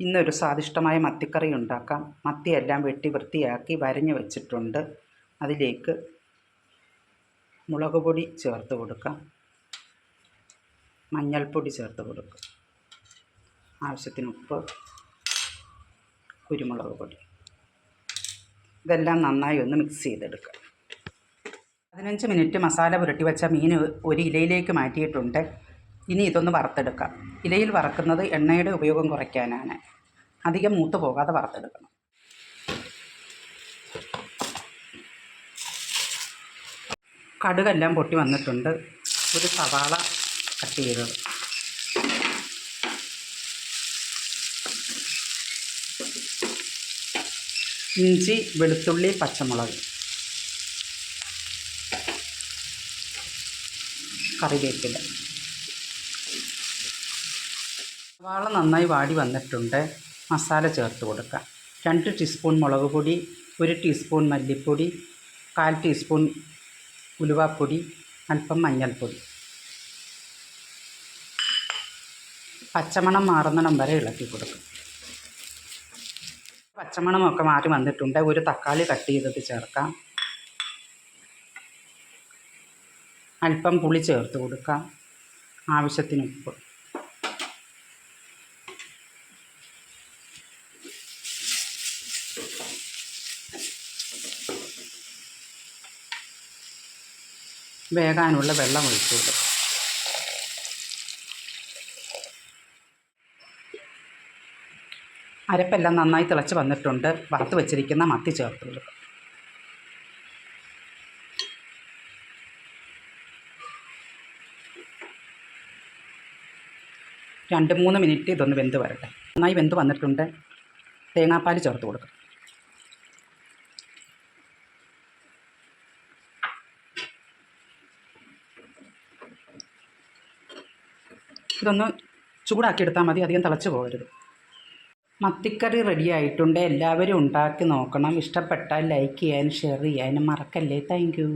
ഇന്നൊരു സ്വാദിഷ്ടമായ മത്തിക്കറി ഉണ്ടാക്കാം. മത്തിയെല്ലാം വെട്ടി വൃത്തിയാക്കി വരഞ്ഞ് വെച്ചിട്ടുണ്ട്. അതിലേക്ക് മുളക് പൊടി ചേർത്ത് കൊടുക്കാം, മഞ്ഞൾപ്പൊടി ചേർത്ത് കൊടുക്കുക, ആവശ്യത്തിന് ഉപ്പ്, കുരുമുളക് പൊടി. ഇതെല്ലാം നന്നായി ഒന്ന് മിക്സ് ചെയ്തെടുക്കുക. 15 മിനിറ്റ് മസാല പുരട്ടി വെച്ച മീൻ ഒരു ഇലയിലേക്ക് മാറ്റിയിട്ടുണ്ട്. ഇനി ഇതൊന്ന് വറുത്തെടുക്കാം. ഇലയിൽ വറക്കുന്നത് എണ്ണയുടെ ഉപയോഗം കുറയ്ക്കാനാണ്. അധികം മൂത്ത് പോകാതെ വറുത്തെടുക്കണം. കടുകെല്ലാം പൊട്ടി വന്നിട്ടുണ്ട്. ഒരു സവാള കട്ട് ചെയ്തത്, ഇഞ്ചി, വെളുത്തുള്ളി, പച്ചമുളക്, കറിവേപ്പില. സവാള നന്നായി വാടി വന്നിട്ടുണ്ട്. മസാല ചേർത്ത് കൊടുക്കാം. 2 ടീസ്പൂൺ മുളക് പൊടി, 1 ടീസ്പൂൺ മല്ലിപ്പൊടി, 1/4 ടീസ്പൂൺ ഉലുവാപ്പൊടി, അല്പം മഞ്ഞൾപ്പൊടി. പച്ചമണം മാറുന്നിടം വരെ ഇളക്കി കൊടുക്കും. പച്ചമണമൊക്കെ മാറി വന്നിട്ടുണ്ട്. ഒരു തക്കാളി കട്ട് ചെയ്തത് ചേർക്കാം. അല്പം പുളി ചേർത്ത് കൊടുക്കാം. ആവശ്യത്തിന് ഉപ്പ്. വേകാനുള്ള വെള്ളം ഒഴിച്ചു കൊടുക്കും. അരപ്പെല്ലാം നന്നായി തിളച്ച് വന്നിട്ടുണ്ട്. വറുത്ത് വെച്ചിരിക്കുന്ന മത്തി ചേർത്ത് കൊടുക്കും. 2-3 മിനിറ്റ് ഇതൊന്ന് വെന്ത് വരട്ടെ. നന്നായി വെന്ത് വന്നിട്ടുണ്ട്. തേങ്ങാപ്പാൽ ചേർത്ത് കൊടുക്കും. ഇതൊന്ന് ചൂടാക്കിയെടുത്താൽ മതി, അധികം തിളച്ച് പോകരുത്. മത്തിക്കറി റെഡി ആയിട്ടുണ്ട്. എല്ലാവരും ഉണ്ടാക്കി നോക്കണം. ഇഷ്ടപ്പെട്ടാൽ ലൈക്ക് ചെയ്യാനും ഷെയർ ചെയ്യാനും മറക്കല്ലേ. Thank you.